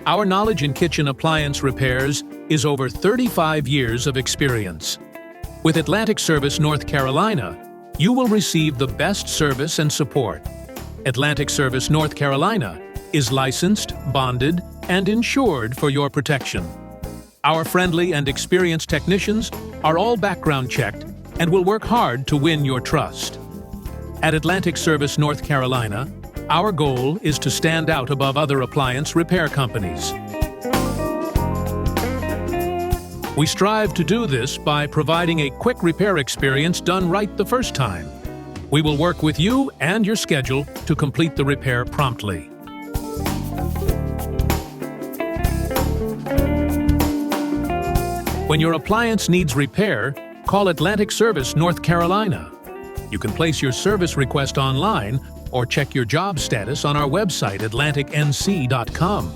Our knowledge in kitchen appliance repairs is over 35 years of experience. With Atlantic Service North Carolina, you will receive the best service and support. Atlantic Service North Carolina is licensed, bonded, and insured for your protection. Our friendly and experienced technicians are all background checked and will work hard to win your trust. At Atlantic Service North Carolina, our goal is to stand out above other appliance repair companies. We strive to do this by providing a quick repair experience done right the first time. We will work with you and your schedule to complete the repair promptly. When your appliance needs repair, call Atlantic Service North Carolina. You can place your service request online or check your job status on our website, atlanticnc.com.